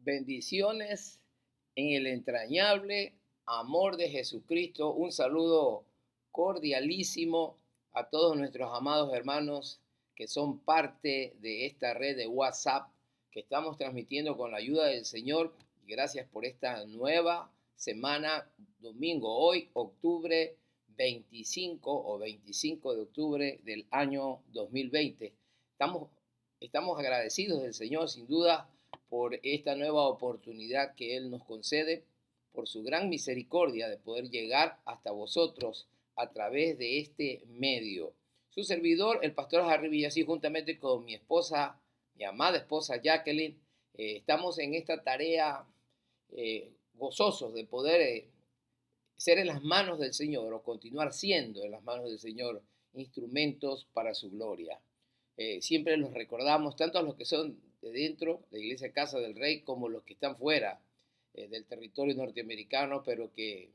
Bendiciones en el entrañable amor de Jesucristo. Un saludo cordialísimo a todos nuestros amados hermanos que son parte de esta red de WhatsApp que estamos transmitiendo con la ayuda del Señor. Gracias por esta nueva semana, domingo, hoy, octubre 25 o 25 de octubre del año 2020. Estamos agradecidos del Señor, sin duda, por esta nueva oportunidad que Él nos concede, por su gran misericordia de poder llegar hasta vosotros a través de este medio. Su servidor, el pastor Harry Villasí, juntamente con mi esposa, mi amada esposa Jacqueline, estamos en esta tarea gozosos de poder ser en las manos del Señor o continuar siendo en las manos del Señor instrumentos para su gloria. Siempre los recordamos, tanto a los que son de dentro, de la Iglesia Casa del Rey, como los que están fuera del territorio norteamericano, pero que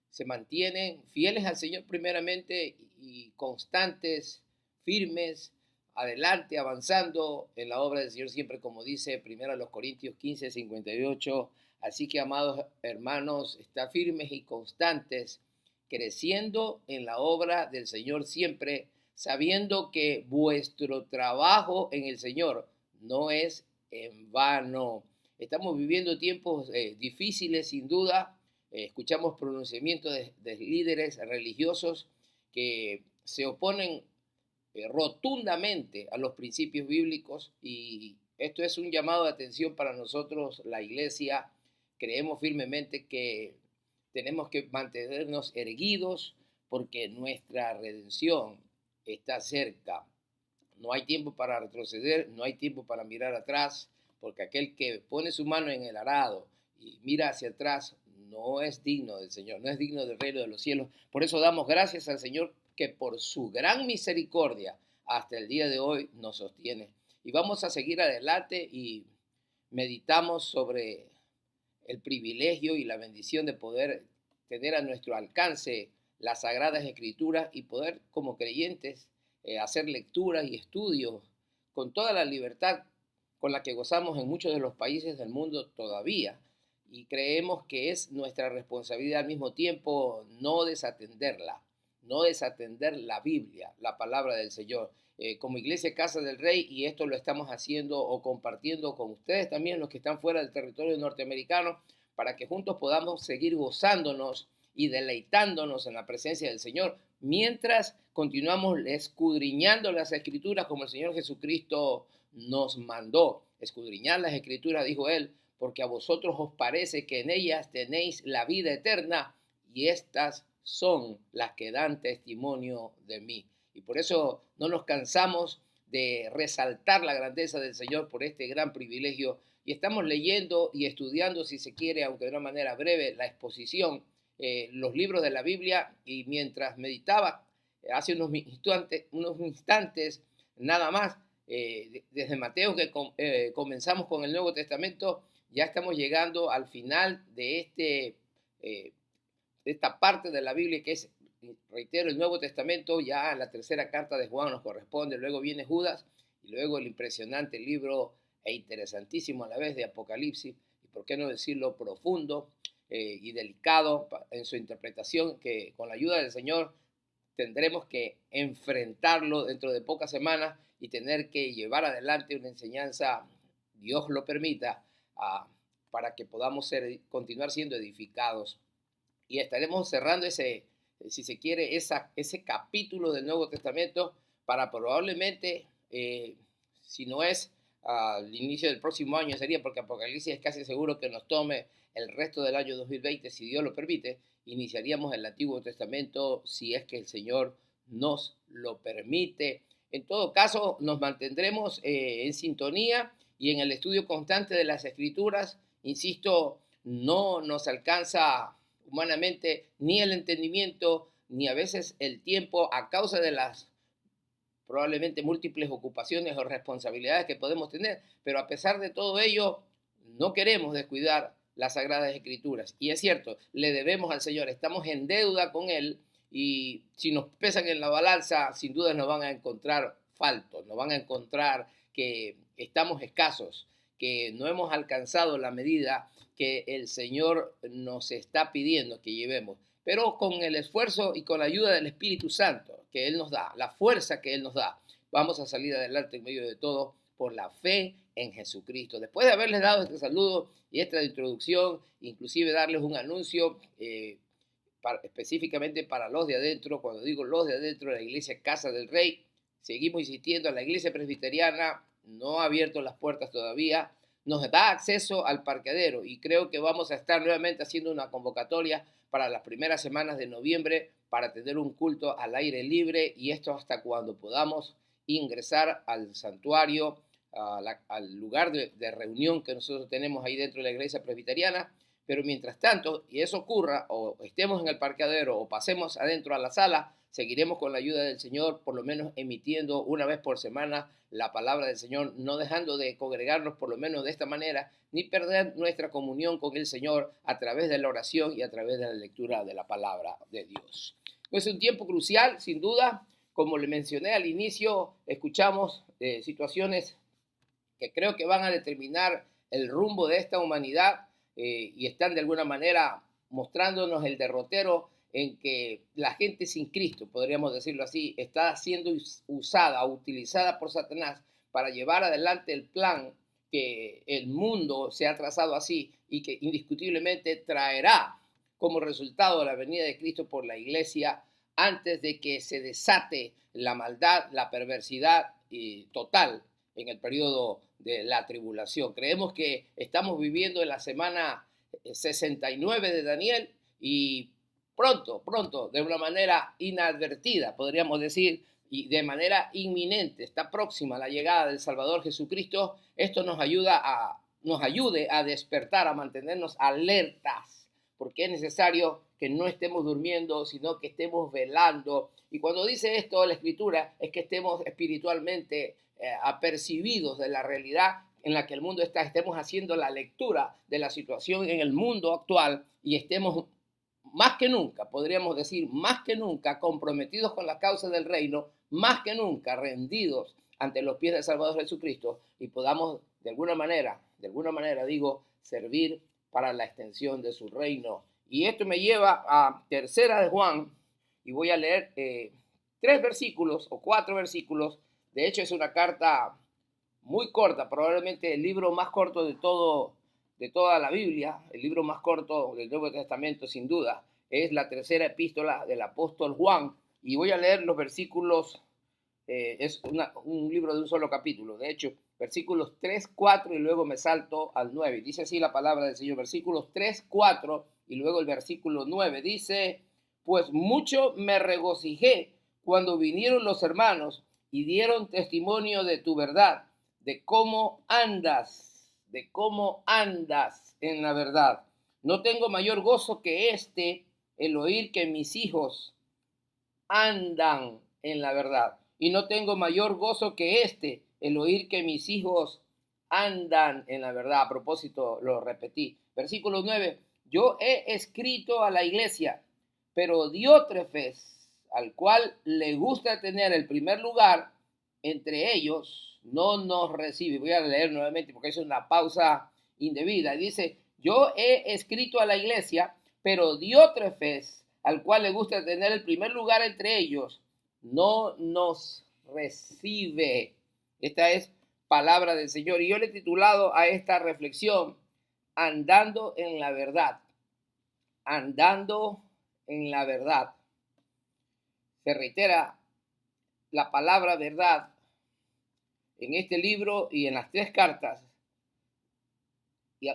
se mantienen fieles al Señor primeramente y constantes, firmes, adelante, avanzando en la obra del Señor, siempre como dice 1 Corintios 15:58. Así que, amados hermanos, está firmes y constantes, creciendo en la obra del Señor siempre, sabiendo que vuestro trabajo en el Señor no es en vano. Estamos viviendo tiempos difíciles, sin duda. Escuchamos pronunciamientos de líderes religiosos que se oponen rotundamente a los principios bíblicos, y esto es un llamado de atención para nosotros, la iglesia. Creemos firmemente que tenemos que mantenernos erguidos porque nuestra redención está cerca. No hay tiempo para retroceder, no hay tiempo para mirar atrás, porque aquel que pone su mano en el arado y mira hacia atrás no es digno del Señor, no es digno del reino de los cielos. Por eso damos gracias al Señor que por su gran misericordia hasta el día de hoy nos sostiene. Y vamos a seguir adelante y meditamos sobre el privilegio y la bendición de poder tener a nuestro alcance las Sagradas Escrituras y poder, como creyentes, hacer lecturas y estudios con toda la libertad con la que gozamos en muchos de los países del mundo todavía. Y creemos que es nuestra responsabilidad al mismo tiempo no desatenderla, no desatender la Biblia, la palabra del Señor. Como Iglesia Casa del Rey, y esto lo estamos haciendo o compartiendo con ustedes también, los que están fuera del territorio norteamericano, para que juntos podamos seguir gozándonos y deleitándonos en la presencia del Señor, mientras continuamos escudriñando las Escrituras como el Señor Jesucristo nos mandó. Escudriñar las Escrituras, dijo Él, porque a vosotros os parece que en ellas tenéis la vida eterna, y estas son las que dan testimonio de mí. Y por eso no nos cansamos de resaltar la grandeza del Señor por este gran privilegio. Y estamos leyendo y estudiando, si se quiere, aunque de una manera breve, la exposición, los libros de la Biblia. Y mientras meditaba hace unos instantes nada más, desde Mateo, que comenzamos con el Nuevo Testamento, ya estamos llegando al final de esta parte de la Biblia que es, reitero, el Nuevo Testamento. Ya la tercera carta de Juan nos corresponde, luego viene Judas y luego el impresionante libro e interesantísimo a la vez de Apocalipsis, y por qué no decirlo profundo y delicado en su interpretación, que con la ayuda del Señor tendremos que enfrentarlo dentro de pocas semanas y tener que llevar adelante una enseñanza, Dios lo permita, para que podamos continuar siendo edificados. Y estaremos cerrando si se quiere, ese capítulo del Nuevo Testamento para probablemente, si no es al inicio del próximo año, sería, porque Apocalipsis es casi seguro que nos tome el resto del año 2020, si Dios lo permite. Iniciaríamos el Antiguo Testamento si es que el Señor nos lo permite. En todo caso, nos mantendremos en sintonía y en el estudio constante de las Escrituras. Insisto, no nos alcanza humanamente ni el entendimiento ni a veces el tiempo a causa de las probablemente múltiples ocupaciones o responsabilidades que podemos tener, pero a pesar de todo ello no queremos descuidar las Sagradas Escrituras. Y es cierto, le debemos al Señor, estamos en deuda con Él, y si nos pesan en la balanza, sin duda nos van a encontrar faltos, nos van a encontrar que estamos escasos, que no hemos alcanzado la medida que el Señor nos está pidiendo que llevemos. Pero con el esfuerzo y con la ayuda del Espíritu Santo que Él nos da, la fuerza que Él nos da, vamos a salir adelante en medio de todo por la fe en Jesucristo. Después de haberles dado este saludo y esta introducción, inclusive darles un anuncio específicamente para los de adentro, cuando digo los de adentro de la iglesia Casa del Rey, seguimos insistiendo, la iglesia presbiteriana no ha abierto las puertas todavía, nos da acceso al parqueadero y creo que vamos a estar nuevamente haciendo una convocatoria para las primeras semanas de noviembre para tener un culto al aire libre y esto hasta cuando podamos ingresar al santuario, al lugar de reunión que nosotros tenemos ahí dentro de la iglesia presbiteriana. Pero mientras tanto, y eso ocurra, o estemos en el parqueadero o pasemos adentro a la sala, seguiremos con la ayuda del Señor, por lo menos emitiendo una vez por semana la palabra del Señor, no dejando de congregarnos por lo menos de esta manera, ni perder nuestra comunión con el Señor a través de la oración y a través de la lectura de la palabra de Dios. Es un tiempo crucial, sin duda. Como le mencioné al inicio, escuchamos situaciones que creo que van a determinar el rumbo de esta humanidad. Y están de alguna manera mostrándonos el derrotero en que la gente sin Cristo, podríamos decirlo así, está siendo usada, utilizada por Satanás para llevar adelante el plan que el mundo se ha trazado así y que indiscutiblemente traerá como resultado la venida de Cristo por la iglesia antes de que se desate la maldad, la perversidad total en el periodo de la tribulación. Creemos que estamos viviendo en la semana 69 de Daniel y pronto, de una manera inadvertida, podríamos decir, y de manera inminente, está próxima la llegada del Salvador Jesucristo. Esto nos ayude a despertar, a mantenernos alertas, porque es necesario que no estemos durmiendo, sino que estemos velando. Y cuando dice esto la Escritura, es que estemos espiritualmente apercibidos de la realidad en la que el mundo está, estemos haciendo la lectura de la situación en el mundo actual y estemos más que nunca, podríamos decir, más que nunca comprometidos con la causa del reino, más que nunca rendidos ante los pies del Salvador Jesucristo y podamos de alguna manera digo, servir para la extensión de su reino. Y esto me lleva a Tercera de Juan y voy a leer 3 versículos o 4 versículos. De hecho, es una carta muy corta, probablemente el libro más corto de toda la Biblia, el libro más corto del Nuevo Testamento, sin duda, es la tercera epístola del apóstol Juan. Y voy a leer los versículos, es un libro de un solo capítulo, de hecho, versículos 3, 4 y luego me salto al 9. Dice así la palabra del Señor, versículos 3, 4 y luego el versículo 9. Dice, pues mucho me regocijé cuando vinieron los hermanos y dieron testimonio de tu verdad, de cómo andas en la verdad. No tengo mayor gozo que el oír que mis hijos andan en la verdad. Y no tengo mayor gozo que el oír que mis hijos andan en la verdad. A propósito, lo repetí. Versículo 9. Yo he escrito a la iglesia, pero Diótrefes, al cual le gusta tener el primer lugar entre ellos, no nos recibe. Voy a leer nuevamente porque es una pausa indebida. Dice, yo he escrito a la iglesia, pero Diótrefes, al cual le gusta tener el primer lugar entre ellos, no nos recibe. Esta es palabra del Señor. Y yo le he titulado a esta reflexión, andando en la verdad. Andando en la verdad. Se reitera la palabra verdad en este libro y en las 3 cartas,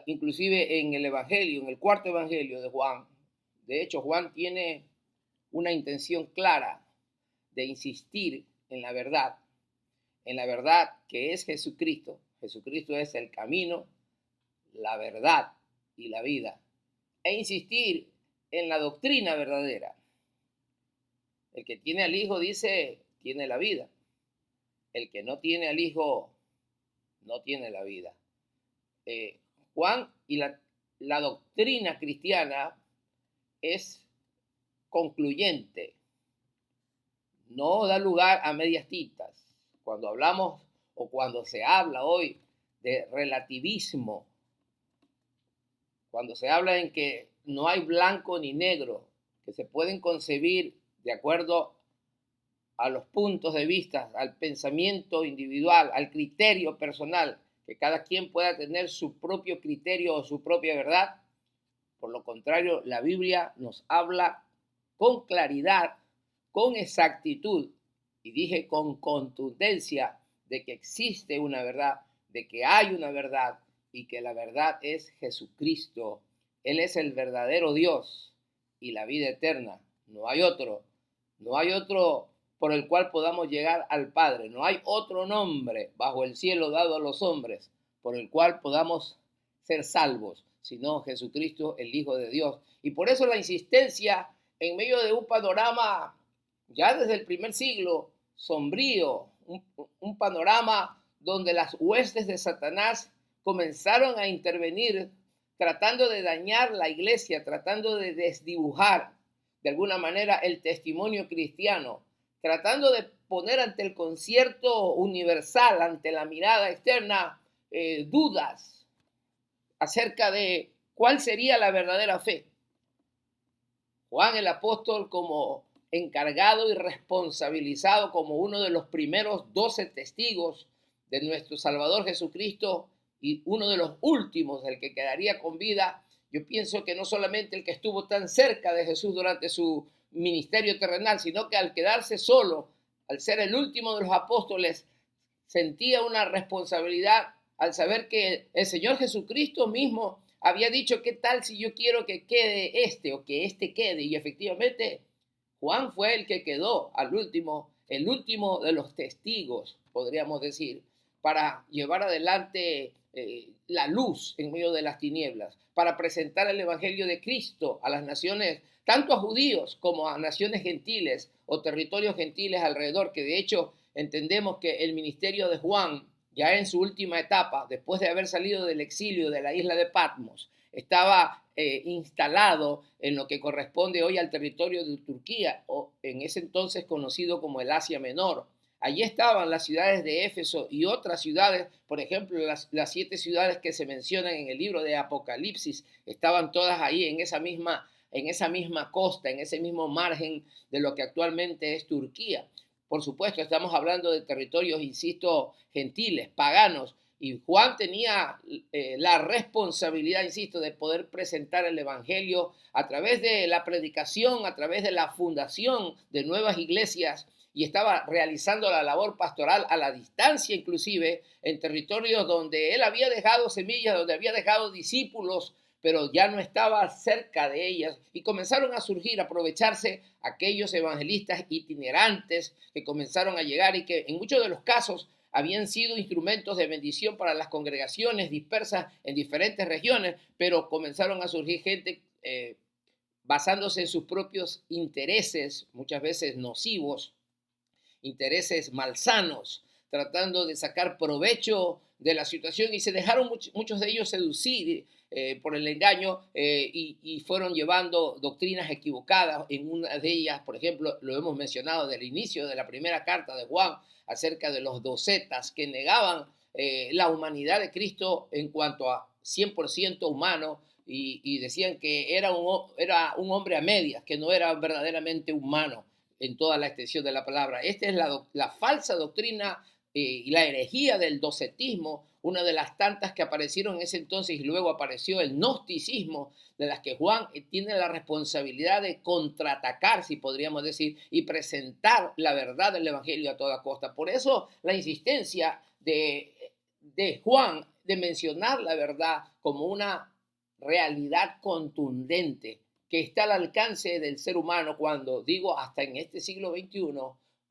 inclusive en el Evangelio, en el 4.º Evangelio de Juan. De hecho, Juan tiene una intención clara de insistir en la verdad que es Jesucristo. Jesucristo es el camino, la verdad y la vida. E insistir en la doctrina verdadera. El que tiene al Hijo, dice, tiene la vida. El que no tiene al Hijo, no tiene la vida. Juan y la doctrina cristiana es concluyente. No da lugar a medias tintas. Cuando hablamos o cuando se habla hoy de relativismo, cuando se habla en que no hay blanco ni negro, que se pueden concebir de acuerdo a los puntos de vista, al pensamiento individual, al criterio personal, que cada quien pueda tener su propio criterio o su propia verdad. Por lo contrario, la Biblia nos habla con claridad, con exactitud, y dije con contundencia, de que existe una verdad, de que hay una verdad, y que la verdad es Jesucristo. Él es el verdadero Dios y la vida eterna. No hay otro. No hay otro por el cual podamos llegar al Padre. No hay otro nombre bajo el cielo dado a los hombres por el cual podamos ser salvos, sino Jesucristo, el Hijo de Dios. Y por eso la insistencia en medio de un panorama ya desde el primer siglo sombrío, un panorama donde las huestes de Satanás comenzaron a intervenir tratando de dañar la iglesia, tratando de desdibujar de alguna manera el testimonio cristiano, tratando de poner ante el concierto universal, ante la mirada externa, dudas acerca de cuál sería la verdadera fe. Juan el apóstol, como encargado y responsabilizado como uno de los primeros 12 testigos de nuestro Salvador Jesucristo y uno de los últimos, el que quedaría con vida, yo pienso que no solamente el que estuvo tan cerca de Jesús durante su ministerio terrenal, sino que al quedarse solo, al ser el último de los apóstoles, sentía una responsabilidad al saber que el Señor Jesucristo mismo había dicho, ¿qué tal si yo quiero que quede este o que este quede? Y efectivamente, Juan fue el que quedó al último, el último de los testigos, podríamos decir, para llevar adelante la luz en medio de las tinieblas, para presentar el Evangelio de Cristo a las naciones, tanto a judíos como a naciones gentiles o territorios gentiles alrededor, que de hecho entendemos que el ministerio de Juan, ya en su última etapa, después de haber salido del exilio de la isla de Patmos, estaba instalado en lo que corresponde hoy al territorio de Turquía, o en ese entonces conocido como el Asia Menor. Allí estaban las ciudades de Éfeso y otras ciudades, por ejemplo, las 7 ciudades que se mencionan en el libro de Apocalipsis, estaban todas ahí en esa misma costa, en ese mismo margen de lo que actualmente es Turquía. Por supuesto, estamos hablando de territorios, insisto, gentiles, paganos, y Juan tenía la responsabilidad, insisto, de poder presentar el Evangelio a través de la predicación, a través de la fundación de nuevas iglesias, y estaba realizando la labor pastoral a la distancia, inclusive en territorios donde él había dejado semillas, donde había dejado discípulos, pero ya no estaba cerca de ellas, y comenzaron a surgir, a aprovecharse aquellos evangelistas itinerantes que comenzaron a llegar y que en muchos de los casos habían sido instrumentos de bendición para las congregaciones dispersas en diferentes regiones, pero comenzaron a surgir gente basándose en sus propios intereses, muchas veces nocivos, intereses malsanos, tratando de sacar provecho de la situación, y se dejaron muchos de ellos seducir por el engaño y fueron llevando doctrinas equivocadas. En una de ellas, por ejemplo, lo hemos mencionado del inicio de la primera carta de Juan, acerca de los docetas que negaban la humanidad de Cristo en cuanto a 100% humano, y decían que era un hombre a medias, que no era verdaderamente humano en toda la extensión de la palabra. Esta es la falsa doctrina y la herejía del docetismo, una de las tantas que aparecieron en ese entonces, y luego apareció el gnosticismo, de las que Juan tiene la responsabilidad de contraatacar, si podríamos decir, y presentar la verdad del Evangelio a toda costa. Por eso la insistencia de Juan de mencionar la verdad como una realidad contundente que está al alcance del ser humano, cuando digo hasta en este siglo XXI,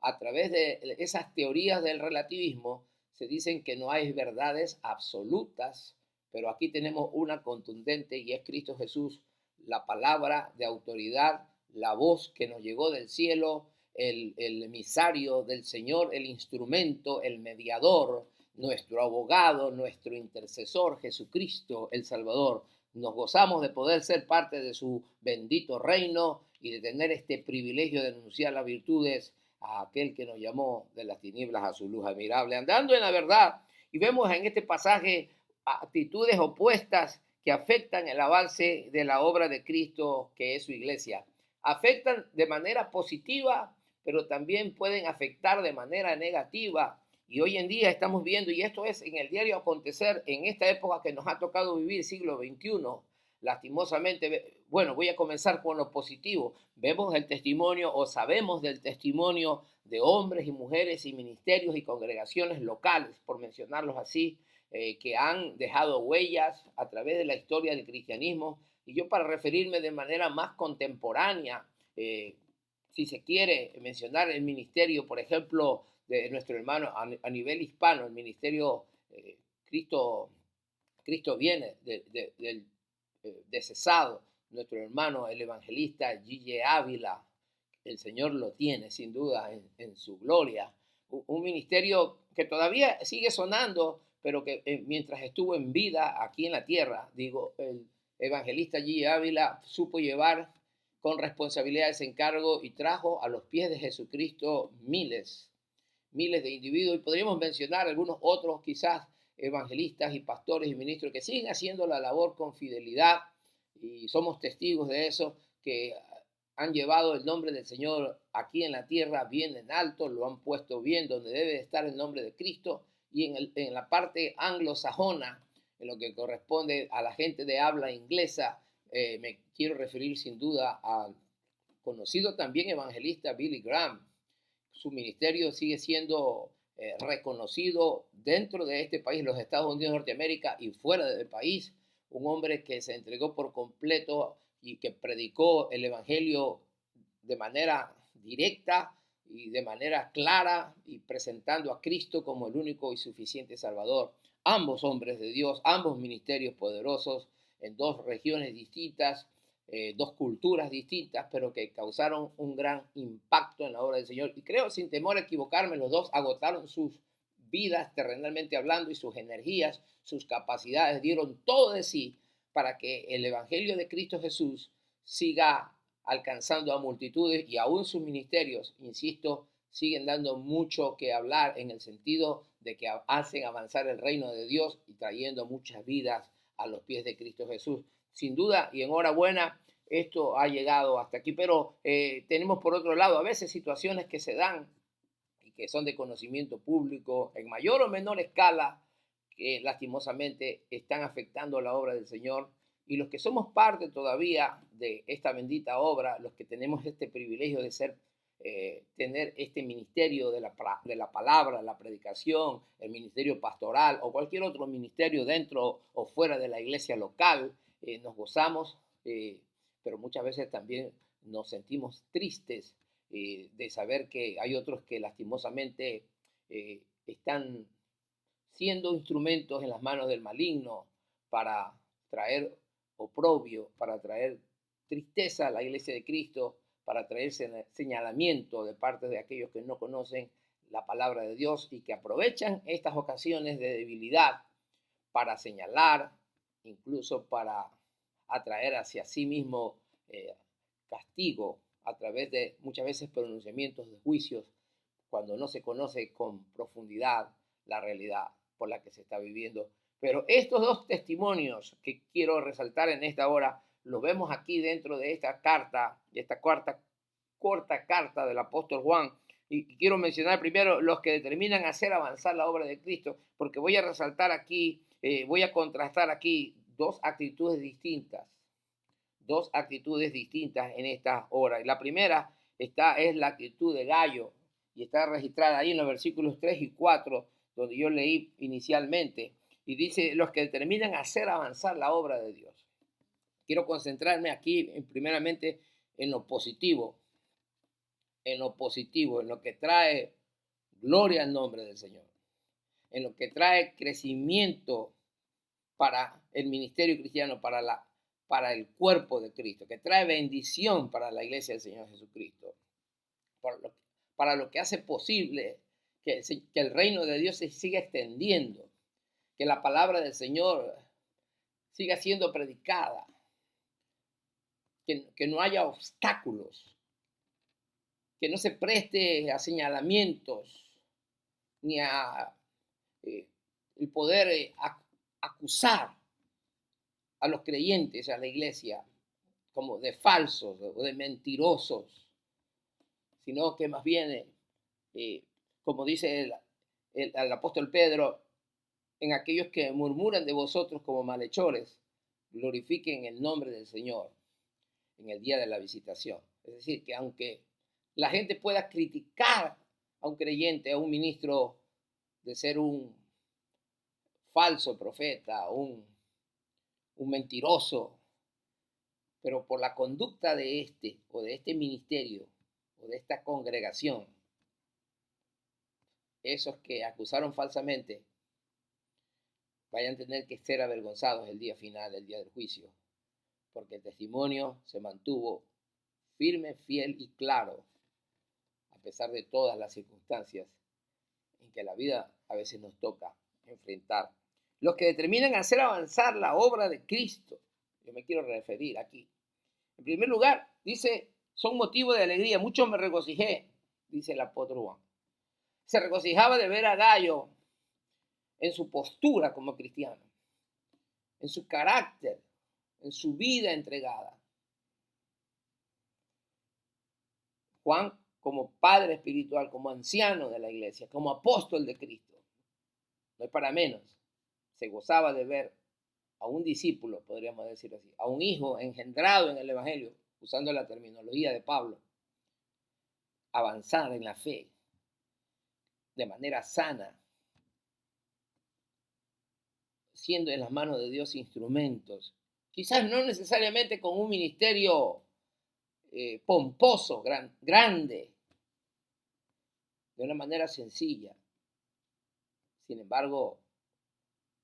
a través de esas teorías del relativismo, se dicen que no hay verdades absolutas, pero aquí tenemos una contundente, y es Cristo Jesús, la palabra de autoridad, la voz que nos llegó del cielo, el emisario del Señor, el instrumento, el mediador, nuestro abogado, nuestro intercesor, Jesucristo, el Salvador. Nos gozamos de poder ser parte de su bendito reino y de tener este privilegio de anunciar las virtudes a aquel que nos llamó de las tinieblas a su luz admirable, andando en la verdad Y vemos en este pasaje actitudes opuestas que afectan el avance de la obra de Cristo, que es su iglesia. Afectan de manera positiva, pero también pueden afectar de manera negativa. Y hoy en día estamos viendo, y esto es en el diario acontecer, en esta época que nos ha tocado vivir, siglo XXI, lastimosamente, bueno, voy a comenzar con lo positivo. Vemos el testimonio o sabemos del testimonio de hombres y mujeres y ministerios y congregaciones locales, por mencionarlos así, que han dejado huellas a través de la historia del cristianismo. Y yo, para referirme de manera más contemporánea, si se quiere mencionar el ministerio, por ejemplo, de nuestro hermano a nivel hispano, el ministerio Cristo, Cristo viene del cesado, nuestro hermano el evangelista Gille Ávila, el Señor lo tiene sin duda en su gloria. Un ministerio que todavía sigue sonando, pero que mientras estuvo en vida aquí en la tierra, digo, el evangelista Gille Ávila supo llevar con responsabilidad ese encargo y trajo a los pies de Jesucristo miles de individuos. Y podríamos mencionar algunos otros quizás evangelistas y pastores y ministros que siguen haciendo la labor con fidelidad, y somos testigos de eso, que han llevado el nombre del Señor aquí en la tierra bien en alto, lo han puesto bien donde debe estar el nombre de Cristo. Y en la parte anglosajona, en lo que corresponde a la gente de habla inglesa, me quiero referir sin duda al conocido también evangelista Billy Graham. Su ministerio sigue siendo reconocido dentro de este país, los Estados Unidos de Norteamérica, y fuera del país. Un hombre que se entregó por completo y que predicó el evangelio de manera directa y de manera clara, y presentando a Cristo como el único y suficiente Salvador. Ambos hombres de Dios, ambos ministerios poderosos en dos regiones distintas, dos culturas distintas, pero que causaron un gran impacto en la obra del Señor. Y creo, sin temor a equivocarme, los dos agotaron sus vidas terrenalmente hablando y sus energías, sus capacidades, dieron todo de sí para que el Evangelio de Cristo Jesús siga alcanzando a multitudes, y aún sus ministerios, insisto, siguen dando mucho que hablar en el sentido de que hacen avanzar el reino de Dios y trayendo muchas vidas a los pies de Cristo Jesús. Sin duda y enhorabuena, esto ha llegado hasta aquí, pero tenemos por otro lado a veces situaciones que se dan y que son de conocimiento público en mayor o menor escala, que lastimosamente están afectando la obra del Señor. Y los que somos parte todavía de esta bendita obra, los que tenemos este privilegio de ser, tener este ministerio de la palabra, la predicación, el ministerio pastoral o cualquier otro ministerio dentro o fuera de la iglesia local, nos gozamos, pero muchas veces también nos sentimos tristes de saber que hay otros que lastimosamente están siendo instrumentos en las manos del maligno para traer oprobio, para traer tristeza a la iglesia de Cristo, para traer señalamiento de parte de aquellos que no conocen la palabra de Dios y que aprovechan estas ocasiones de debilidad para señalar, incluso para atraer hacia sí mismo castigo a través de muchas veces pronunciamientos de juicios, cuando no se conoce con profundidad la realidad por la que se está viviendo. Pero estos dos testimonios que quiero resaltar en esta hora, los vemos aquí dentro de esta carta, de esta corta carta del apóstol Juan. Y quiero mencionar primero los que determinan hacer avanzar la obra de Cristo, porque voy a resaltar aquí, voy a contrastar aquí dos actitudes distintas en esta hora. Y la primera es la actitud de Gallo, y está registrada ahí en los versículos 3 y 4, donde yo leí inicialmente, y dice: los que determinan hacer avanzar la obra de Dios. Quiero concentrarme aquí primeramente en lo positivo, en lo que trae gloria al nombre del Señor, en lo que trae crecimiento para el ministerio cristiano, para el cuerpo de Cristo, que trae bendición para la iglesia del Señor Jesucristo, para lo que hace posible que el reino de Dios se siga extendiendo, que la palabra del Señor siga siendo predicada, que no haya obstáculos, que no se preste a señalamientos ni a el poder acusar a los creyentes, a la iglesia, como de falsos o de mentirosos, sino que más bien, como dice el apóstol Pedro, en aquellos que murmuran de vosotros como malhechores, glorifiquen el nombre del Señor en el día de la visitación. Es decir, que aunque la gente pueda criticar a un creyente, a un ministro, de ser un falso profeta, un mentiroso, pero por la conducta de este o de este ministerio o de esta congregación, esos que acusaron falsamente vayan a tener que ser avergonzados el día final, el día del juicio, porque el testimonio se mantuvo firme, fiel y claro, a pesar de todas las circunstancias en que la vida a veces nos toca enfrentar. Los que determinan hacer avanzar la obra de Cristo, yo me quiero referir aquí. En primer lugar, dice, son motivo de alegría. Mucho me regocijé, dice el apóstol Juan. Se regocijaba de ver a Gayo en su postura como cristiano, en su carácter, en su vida entregada. Juan, como padre espiritual, como anciano de la iglesia, como apóstol de Cristo, no es para menos, se gozaba de ver a un discípulo, podríamos decir así, a un hijo engendrado en el Evangelio, usando la terminología de Pablo, avanzar en la fe de manera sana, siendo en las manos de Dios instrumentos, quizás no necesariamente con un ministerio pomposo, grande, de una manera sencilla, sin embargo,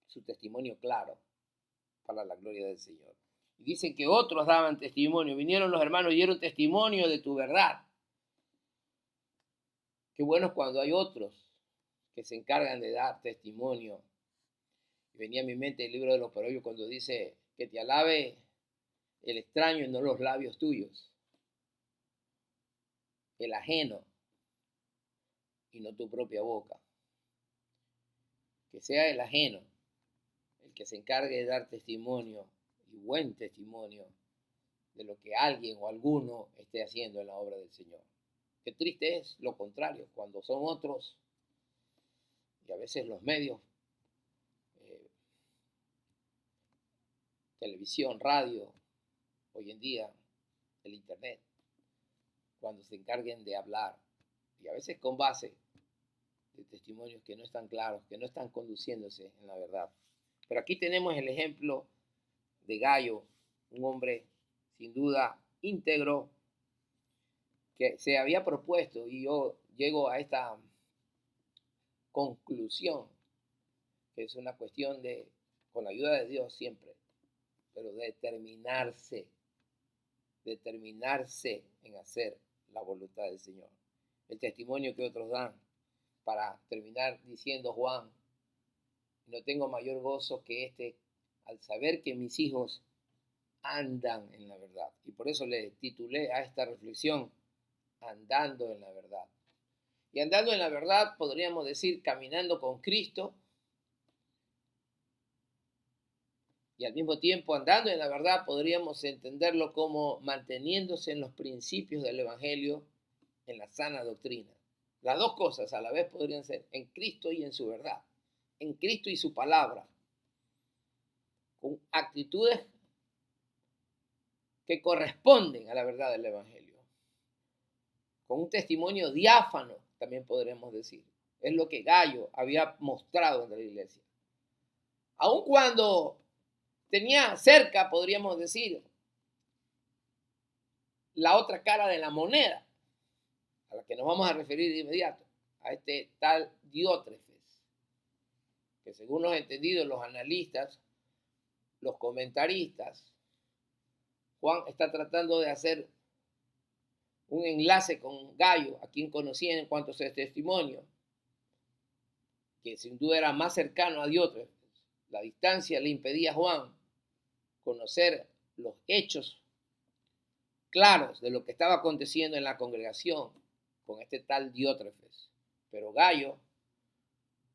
su testimonio claro para la gloria del Señor. Y dicen que otros daban testimonio, vinieron los hermanos y dieron testimonio de tu verdad. Qué bueno es cuando hay otros que se encargan de dar testimonio. Y venía a mi mente el libro de los Proverbios cuando dice que te alabe el extraño y no los labios tuyos, el ajeno y no tu propia boca. Que sea el ajeno el que se encargue de dar testimonio y buen testimonio de lo que alguien o alguno esté haciendo en la obra del Señor. Qué triste es lo contrario, cuando son otros, y a veces los medios, televisión, radio, hoy en día, el internet, cuando se encarguen de hablar, y a veces con base de testimonios que no están claros, que no están conduciéndose en la verdad. Pero aquí tenemos el ejemplo de Gayo, un hombre sin duda íntegro, que se había propuesto, y yo llego a esta conclusión, que es una cuestión de, con la ayuda de Dios siempre, pero determinarse en hacer la voluntad del Señor. El testimonio que otros dan, para terminar diciendo Juan, no tengo mayor gozo que este, al saber que mis hijos andan en la verdad. Y por eso le titulé a esta reflexión, andando en la verdad. Y andando en la verdad podríamos decir caminando con Cristo, y al mismo tiempo andando en la verdad podríamos entenderlo como manteniéndose en los principios del Evangelio, en la sana doctrina. Las dos cosas a la vez podrían ser en Cristo y en su verdad, en Cristo y su palabra, con actitudes que corresponden a la verdad del Evangelio, con un testimonio diáfano, también podremos decir. Es lo que Gayo había mostrado en la iglesia. Aun cuando tenía cerca, podríamos decir, la otra cara de la moneda, a la que nos vamos a referir de inmediato, a este tal Diótrefes, que según los entendidos, los analistas, los comentaristas, Juan está tratando de hacer un enlace con Gayo, a quien conocía en cuanto a su testimonio, que sin duda era más cercano a Diótrefes. La distancia le impedía a Juan conocer los hechos claros de lo que estaba aconteciendo en la congregación con este tal Diótrefes. Pero Gayo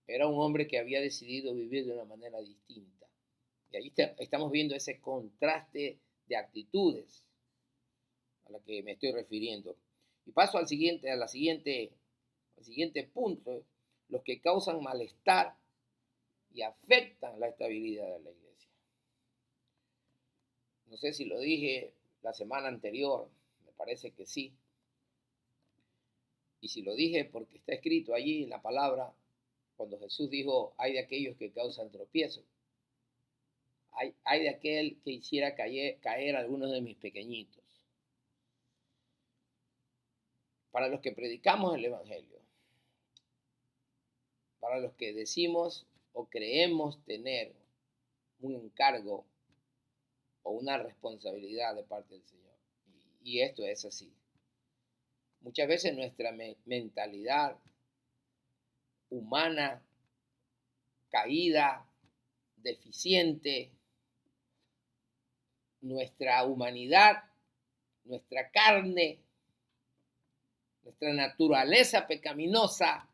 Era un hombre que había decidido vivir de una manera distinta. Y ahí estamos viendo ese contraste de actitudes a la que me estoy refiriendo. Y paso al siguiente punto, los que causan malestar y afectan la estabilidad de la iglesia. No sé si lo dije la semana anterior, me parece que sí. Y si lo dije porque está escrito allí en la palabra, cuando Jesús dijo, hay de aquellos que causan tropiezo. Hay de aquel que hiciera caer a algunos de mis pequeñitos. Para los que predicamos el Evangelio, para los que decimos o creemos tener un encargo o una responsabilidad de parte del Señor. Y esto es así. Muchas veces nuestra mentalidad humana, caída, deficiente, nuestra humanidad, nuestra carne, nuestra naturaleza pecaminosa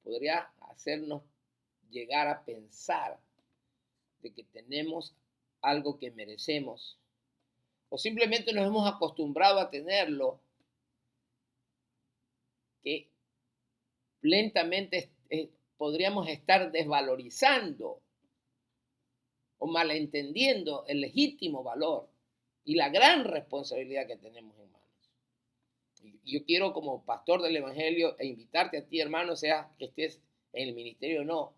podría hacernos llegar a pensar de que tenemos algo que merecemos o simplemente nos hemos acostumbrado a tenerlo, que lentamente podríamos estar desvalorizando o malentendiendo el legítimo valor y la gran responsabilidad que tenemos en manos. Y yo quiero, como pastor del Evangelio, invitarte a ti, hermano, sea que estés en el ministerio o no,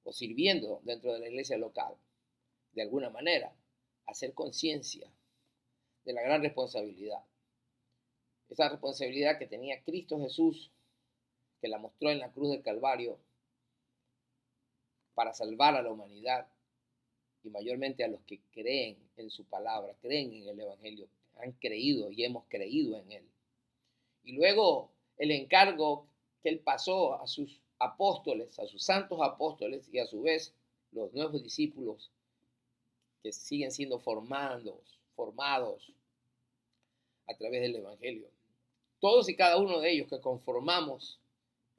o sirviendo dentro de la iglesia local, de alguna manera, hacer conciencia de la gran responsabilidad. Esa responsabilidad que tenía Cristo Jesús, que la mostró en la cruz del Calvario para salvar a la humanidad y mayormente a los que creen en su palabra, creen en el Evangelio, han creído y hemos creído en él. Y luego el encargo que él pasó a sus apóstoles, a sus santos apóstoles y a su vez los nuevos discípulos que siguen siendo formados a través del Evangelio. Todos y cada uno de ellos que conformamos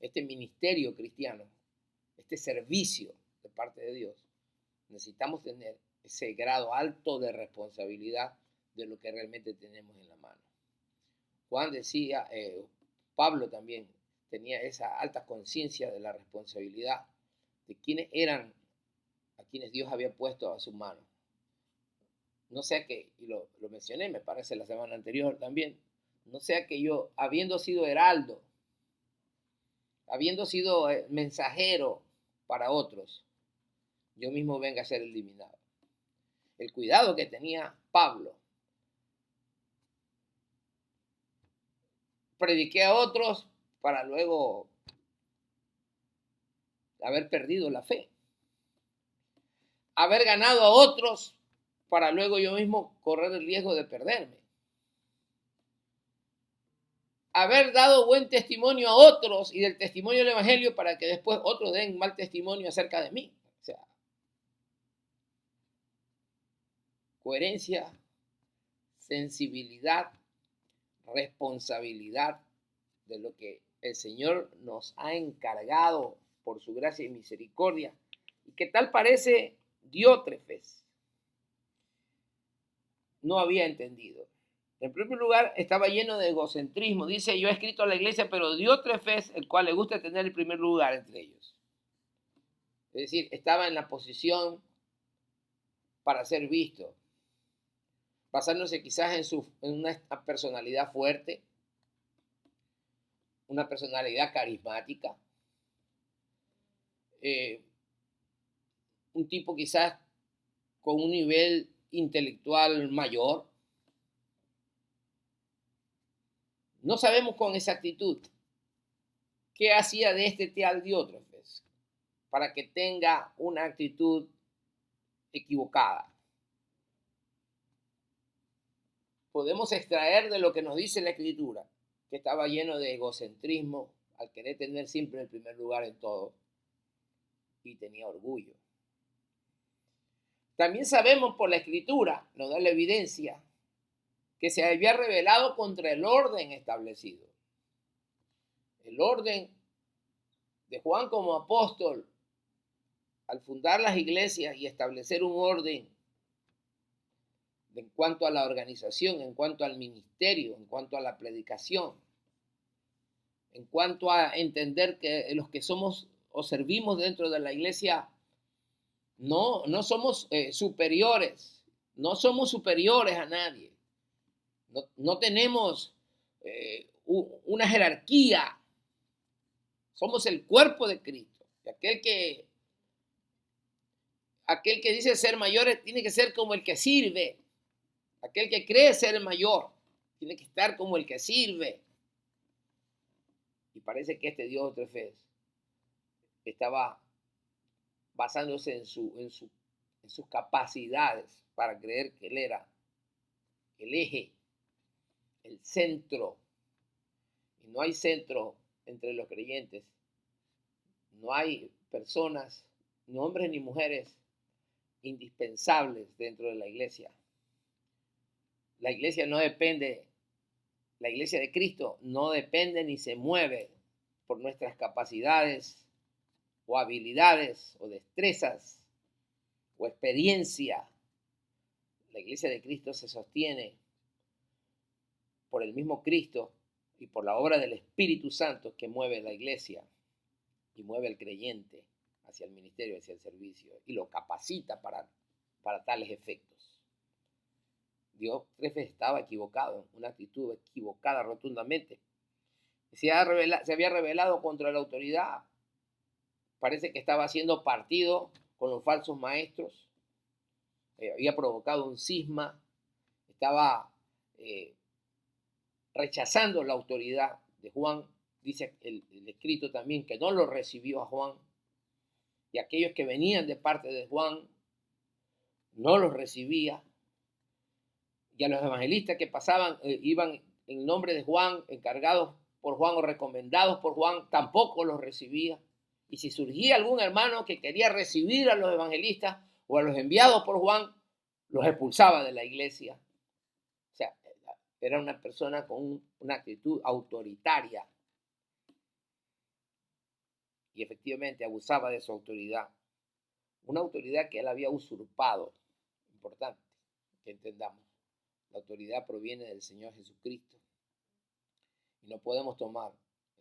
este ministerio cristiano, este servicio de parte de Dios, necesitamos tener ese grado alto de responsabilidad de lo que realmente tenemos en la mano. Juan decía, Pablo también tenía esa alta conciencia de la responsabilidad de quienes eran a quienes Dios había puesto a su mano. No sea que, y lo mencioné, me parece la semana anterior también, no sea que yo, habiendo sido heraldo, habiendo sido mensajero para otros, yo mismo venga a ser eliminado. El cuidado que tenía Pablo. Prediqué a otros para luego haber perdido la fe. Haber ganado a otros para luego yo mismo correr el riesgo de perderme. Haber dado buen testimonio a otros y del testimonio del Evangelio para que después otros den mal testimonio acerca de mí. O sea, coherencia, sensibilidad, responsabilidad de lo que el Señor nos ha encargado por su gracia y misericordia. ¿Y qué tal parece Diótrefes? No había entendido. En primer lugar, estaba lleno de egocentrismo. Dice, yo he escrito a la iglesia, pero Diótrefes, el cual le gusta tener el primer lugar entre ellos. Es decir, estaba en la posición para ser visto, basándose quizás en una personalidad fuerte, una personalidad carismática, un tipo quizás con un nivel intelectual mayor. No sabemos con exactitud qué hacía de este tal Diótrefes para que tenga una actitud equivocada. Podemos extraer de lo que nos dice la Escritura que estaba lleno de egocentrismo al querer tener siempre el primer lugar en todo y tenía orgullo. También sabemos por la Escritura, nos da la evidencia, que se había rebelado contra el orden establecido. El orden de Juan como apóstol, al fundar las iglesias y establecer un orden en cuanto a la organización, en cuanto al ministerio, en cuanto a la predicación, en cuanto a entender que los que somos o servimos dentro de la iglesia no somos superiores, no somos superiores a nadie, no tenemos una jerarquía, somos el cuerpo de Cristo. Y aquel que dice ser mayor tiene que ser como el que sirve. Aquel que cree ser mayor tiene que estar como el que sirve. Y parece que este Dios de fe estaba basándose en sus capacidades para creer que Él era el eje, el centro. Y no hay centro entre los creyentes. No hay personas, ni hombres ni mujeres, indispensables dentro de la iglesia. La iglesia no depende, la iglesia de Cristo no depende ni se mueve por nuestras capacidades o habilidades o destrezas o experiencia. La iglesia de Cristo se sostiene por el mismo Cristo y por la obra del Espíritu Santo que mueve la iglesia y mueve al creyente hacia el ministerio, hacia el servicio y lo capacita para tales efectos. Dios estaba equivocado, una actitud equivocada rotundamente. Se había rebelado contra la autoridad. Parece que estaba haciendo partido con los falsos maestros. Había provocado un cisma. Estaba rechazando la autoridad de Juan. Dice el escrito también que no lo recibió a Juan. Y aquellos que venían de parte de Juan no los recibía. Y a los evangelistas que pasaban, iban en nombre de Juan, encargados por Juan o recomendados por Juan, tampoco los recibía. Y si surgía algún hermano que quería recibir a los evangelistas o a los enviados por Juan, los expulsaba de la iglesia. O sea, era una persona con una actitud autoritaria. Y efectivamente abusaba de su autoridad. Una autoridad que él había usurpado. Importante que entendamos. La autoridad proviene del Señor Jesucristo. Y no podemos tomar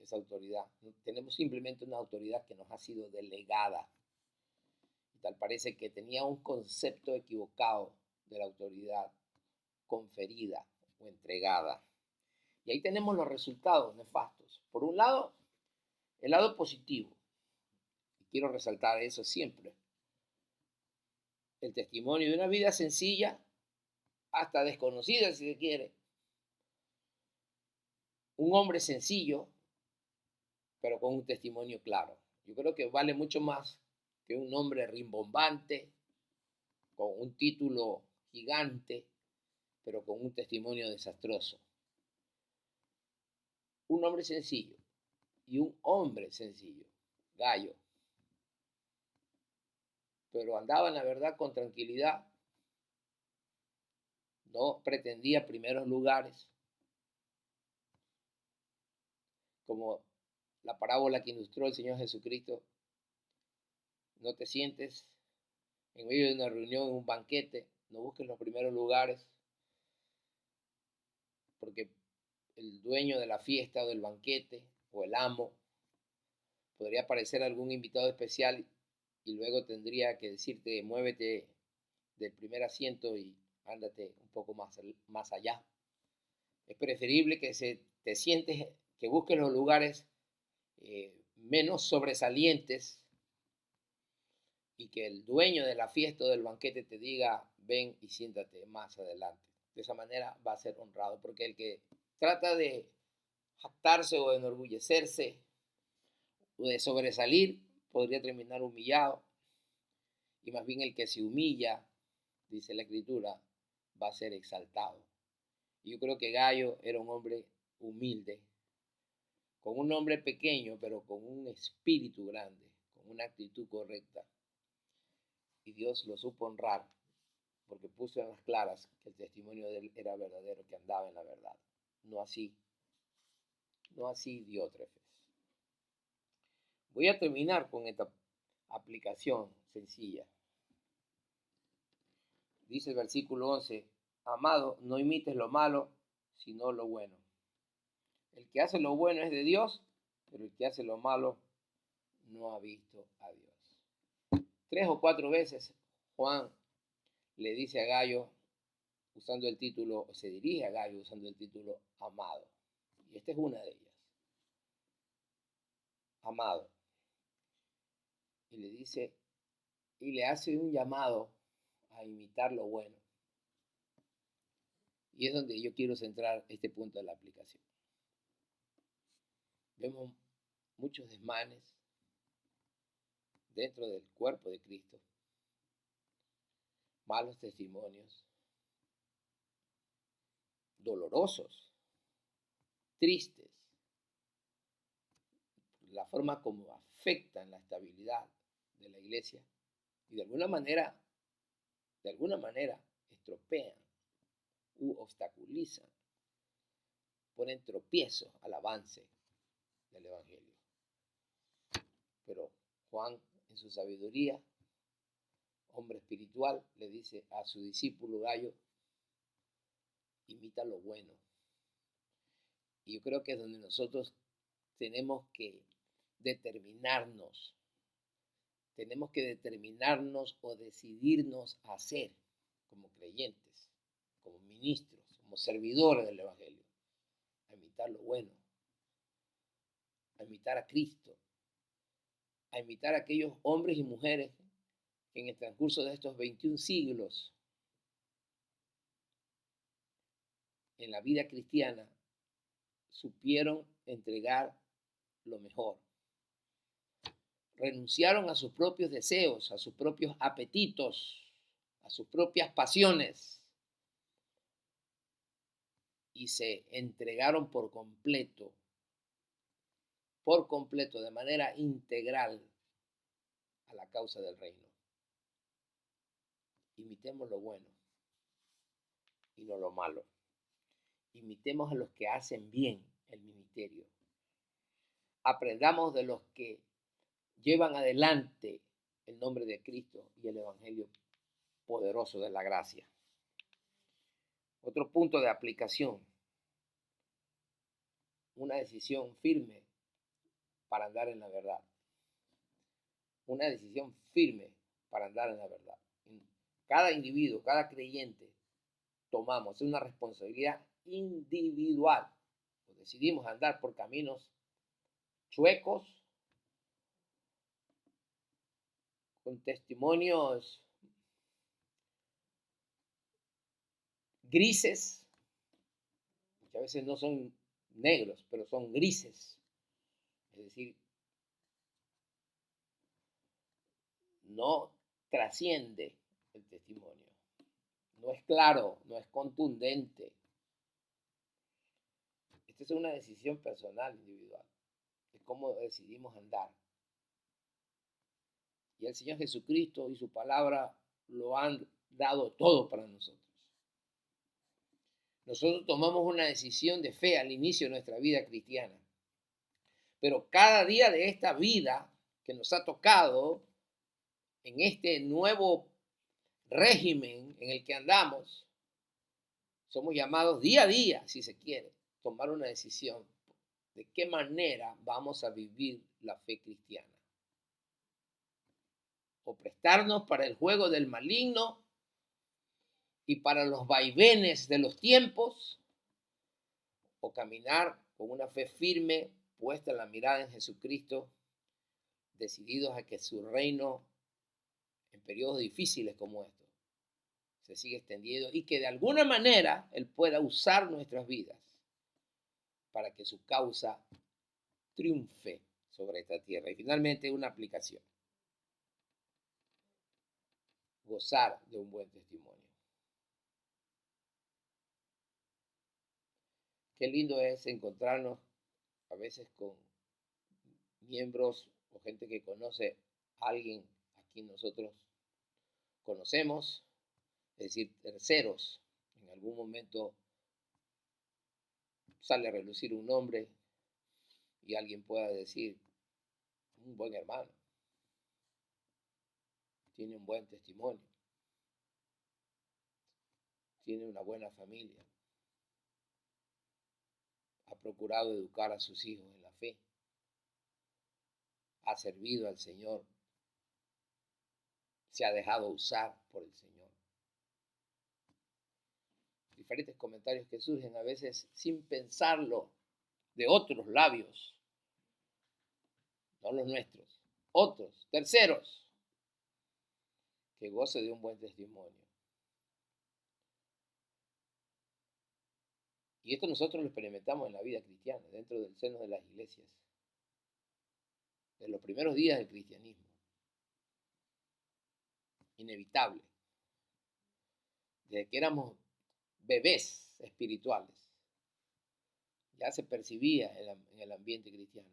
esa autoridad. Tenemos simplemente una autoridad que nos ha sido delegada. Y tal parece que tenía un concepto equivocado de la autoridad conferida o entregada. Y ahí tenemos los resultados nefastos. Por un lado, el lado positivo. Y quiero resaltar eso siempre. El testimonio de una vida sencilla, hasta desconocida si se quiere. Un hombre sencillo, pero con un testimonio claro. Yo creo que vale mucho más que un hombre rimbombante, con un título gigante, pero con un testimonio desastroso. Un hombre sencillo y un hombre sencillo, Gallo, pero andaba en la verdad con tranquilidad, no pretendía primeros lugares, como la parábola que ilustró el Señor Jesucristo. No te sientes en medio de una reunión, en un banquete, no busques los primeros lugares, porque el dueño de la fiesta o del banquete o el amo podría aparecer algún invitado especial y luego tendría que decirte muévete del primer asiento y ándate un poco más allá. Es preferible que te sientes, que busques los lugares menos sobresalientes y que el dueño de la fiesta o del banquete te diga ven y siéntate más adelante. De esa manera va a ser honrado, porque el que trata de jactarse o de enorgullecerse o de sobresalir podría terminar humillado, y más bien el que se humilla, dice la escritura, va a ser exaltado. Y yo creo que Gallo era un hombre humilde, con un nombre pequeño, pero con un espíritu grande, con una actitud correcta. Y Dios lo supo honrar, porque puso en las claras que el testimonio de él era verdadero, que andaba en la verdad. No así Diótrefes. Voy a terminar con esta aplicación sencilla. Dice el versículo 11, amado, no imites lo malo, sino lo bueno. El que hace lo bueno es de Dios, pero el que hace lo malo no ha visto a Dios. 3 o 4 veces Juan le dice a Gallo, usando el título, o se dirige a Gallo usando el título amado. Y esta es una de ellas. Amado. Y le dice, y le hace un llamado a imitar lo bueno. Y es donde yo quiero centrar este punto de la aplicación. Vemos muchos desmanes dentro del cuerpo de Cristo, malos testimonios, dolorosos, tristes, la forma como afectan la estabilidad de la iglesia y de alguna manera estropean u obstaculizan, ponen tropiezos al avance del Evangelio. Pero Juan, en su sabiduría, hombre espiritual, le dice a su discípulo Gallo, imita lo bueno. Y yo creo que es donde nosotros tenemos que determinarnos o decidirnos a ser como creyentes, como ministros, como servidores del Evangelio, a imitar lo bueno, a imitar a Cristo, a imitar a aquellos hombres y mujeres que en el transcurso de estos 21 siglos en la vida cristiana supieron entregar lo mejor. Renunciaron a sus propios deseos, a sus propios apetitos, a sus propias pasiones y se entregaron por completo, de manera integral a la causa del reino. Imitemos lo bueno y no lo malo. Imitemos a los que hacen bien el ministerio. Aprendamos de los que llevan adelante el nombre de Cristo y el Evangelio poderoso de la gracia. Otro punto de aplicación, una decisión firme para andar en la verdad. Una decisión firme para andar en la verdad. Cada individuo, cada creyente, tomamos una responsabilidad individual. Decidimos andar por caminos chuecos, con testimonios grises, muchas veces no son negros, pero son grises. Es decir, no trasciende el testimonio. No es claro, no es contundente. Esta es una decisión personal, individual, de cómo decidimos andar. Y el Señor Jesucristo y su palabra lo han dado todo para nosotros. Nosotros tomamos una decisión de fe al inicio de nuestra vida cristiana. Pero cada día de esta vida que nos ha tocado, en este nuevo régimen en el que andamos, somos llamados día a día, si se quiere, tomar una decisión de qué manera vamos a vivir la fe cristiana. O prestarnos para el juego del maligno y para los vaivenes de los tiempos, o caminar con una fe firme, puesta en la mirada en Jesucristo, decididos a que su reino, en periodos difíciles como estos, se sigue extendiendo y que de alguna manera Él pueda usar nuestras vidas para que su causa triunfe sobre esta tierra. Y finalmente una aplicación. Gozar de un buen testimonio. Qué lindo es encontrarnos a veces con miembros o gente que conoce a alguien a quien nosotros conocemos, es decir, terceros. En algún momento sale a relucir un nombre y alguien pueda decir, un buen hermano, tiene un buen testimonio, tiene una buena familia, ha procurado educar a sus hijos en la fe, ha servido al Señor, se ha dejado usar por el Señor. Diferentes comentarios que surgen a veces sin pensarlo de otros labios, no los nuestros, otros, terceros, que goce de un buen testimonio. Y esto nosotros lo experimentamos en la vida cristiana, dentro del seno de las iglesias, de los primeros días del cristianismo. Inevitable. Desde que éramos bebés espirituales, ya se percibía en el ambiente cristiano,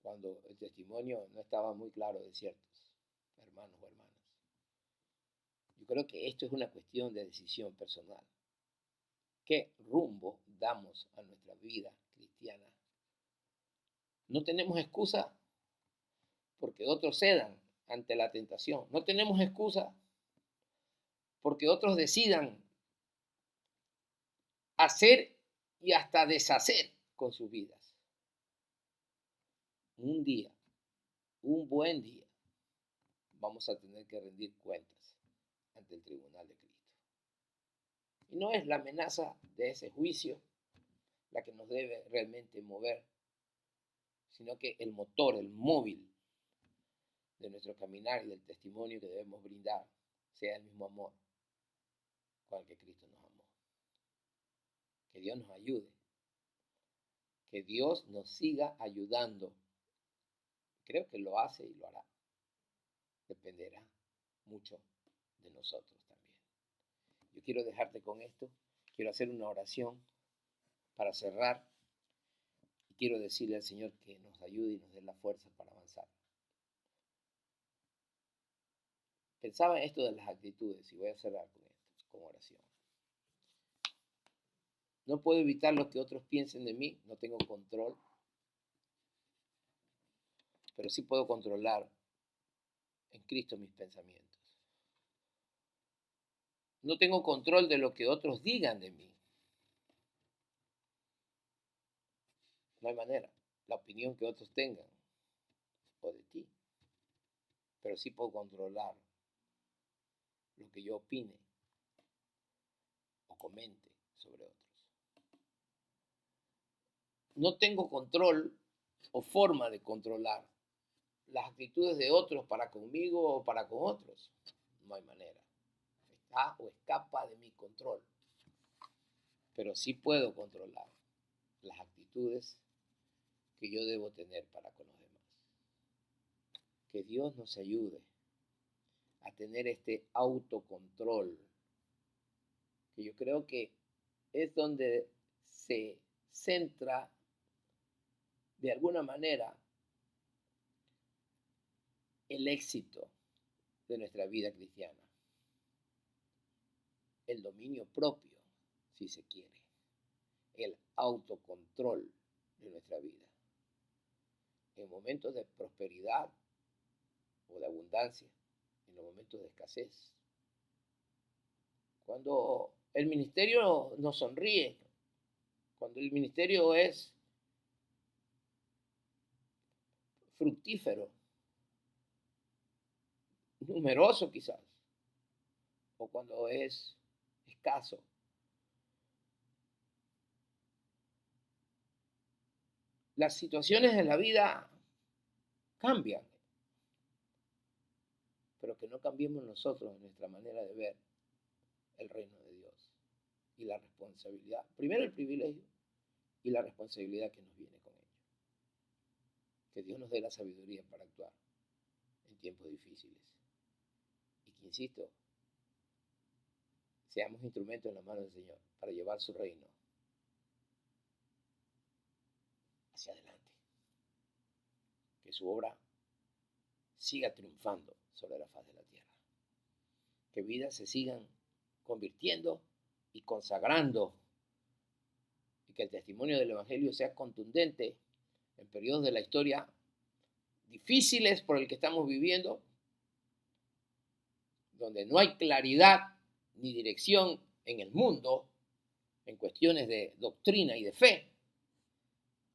cuando el testimonio no estaba muy claro de ciertos hermanos o hermanas. Yo creo que esto es una cuestión de decisión personal. ¿Qué rumbo damos a nuestra vida cristiana? No tenemos excusa porque otros cedan ante la tentación. No tenemos excusa porque otros decidan hacer y hasta deshacer con sus vidas. Un día, un buen día, vamos a tener que rendir cuentas ante el tribunal de Cristo. Y no es la amenaza de ese juicio la que nos debe realmente mover, sino que el motor, el móvil de nuestro caminar y del testimonio que debemos brindar sea el mismo amor con el que Cristo nos amó. Que Dios nos ayude, que Dios nos siga ayudando. Creo que lo hace y lo hará. Dependerá mucho de nosotros también. Yo quiero dejarte con esto, quiero hacer una oración para cerrar y quiero decirle al Señor que nos ayude y nos dé la fuerza para avanzar. Pensaba en esto de las actitudes y voy a cerrar con esto, con oración. No puedo evitar lo que otros piensen de mí, no tengo control, pero sí puedo controlar en Cristo mis pensamientos. No tengo control de lo que otros digan de mí. No hay manera. La opinión que otros tengan o de ti. Pero sí puedo controlar lo que yo opine o comente sobre otros. No tengo control o forma de controlar las actitudes de otros para conmigo o para con otros. No hay manera. Está o escapa de mi control. Pero sí puedo controlar las actitudes que yo debo tener para con los demás. Que Dios nos ayude a tener este autocontrol, que yo creo que es donde se centra de alguna manera el éxito de nuestra vida cristiana. El dominio propio, si se quiere. El autocontrol de nuestra vida. En momentos de prosperidad o de abundancia, en los momentos de escasez. Cuando el ministerio nos sonríe, cuando el ministerio es fructífero, numeroso quizás, o cuando es escaso. Las situaciones de la vida cambian, pero que no cambiemos nosotros en nuestra manera de ver el reino de Dios y la responsabilidad. Primero el privilegio y la responsabilidad que nos viene con ello. Que Dios nos dé la sabiduría para actuar en tiempos difíciles. Y que, insisto, seamos instrumentos en la mano del Señor para llevar su reino hacia adelante. Que su obra siga triunfando sobre la faz de la tierra. Que vidas se sigan convirtiendo y consagrando. Y que el testimonio del Evangelio sea contundente en periodos de la historia difíciles por el que estamos viviendo, donde no hay claridad ni dirección en el mundo, en cuestiones de doctrina y de fe,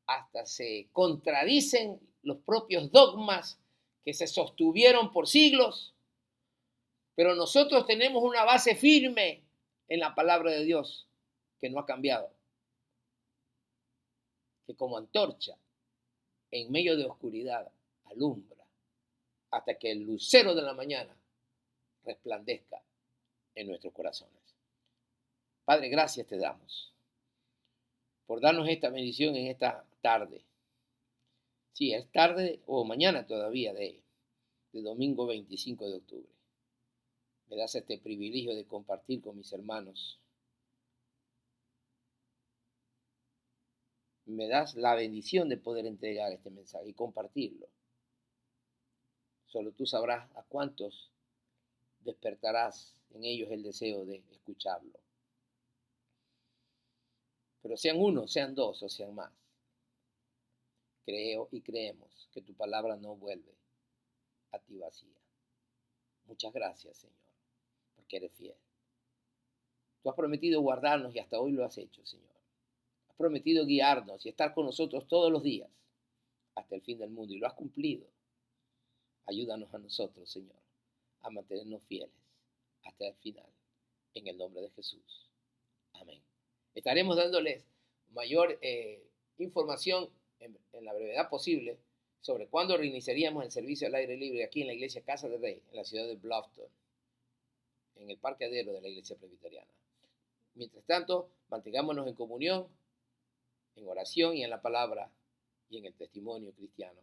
hasta se contradicen los propios dogmas que se sostuvieron por siglos, pero nosotros tenemos una base firme en la palabra de Dios que no ha cambiado, que como antorcha en medio de oscuridad alumbra hasta que el lucero de la mañana resplandezca en nuestros corazones. Padre, gracias te damos por darnos esta bendición en esta tarde. Sí, es tarde o mañana todavía de domingo 25 de octubre. Me das este privilegio de compartir con mis hermanos. Me das la bendición de poder entregar este mensaje y compartirlo. Solo tú sabrás a cuántos despertarás en ellos el deseo de escucharlo. Pero sean uno, sean dos o sean más. Creo y creemos que tu palabra no vuelve a ti vacía. Muchas gracias, Señor, porque eres fiel. Tú has prometido guardarnos y hasta hoy lo has hecho, Señor. Has prometido guiarnos y estar con nosotros todos los días hasta el fin del mundo y lo has cumplido. Ayúdanos a nosotros, Señor, a mantenernos fieles hasta el final, en el nombre de Jesús. Amén. Estaremos dándoles mayor información en la brevedad posible sobre cuándo reiniciaríamos el servicio al aire libre aquí en la iglesia Casa del Rey, en la ciudad de Bluffton, en el parqueadero de la iglesia presbiteriana. Mientras tanto, mantengámonos en comunión, en oración y en la palabra y en el testimonio cristiano.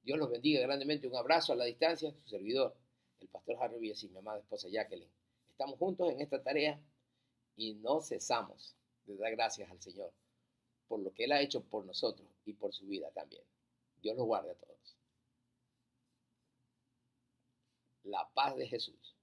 Dios los bendiga grandemente. Un abrazo a la distancia, su servidor, el pastor Harry Villas y mi amada esposa Jacqueline. Estamos juntos en esta tarea y no cesamos de dar gracias al Señor por lo que Él ha hecho por nosotros y por su vida también. Dios los guarde a todos. La paz de Jesús.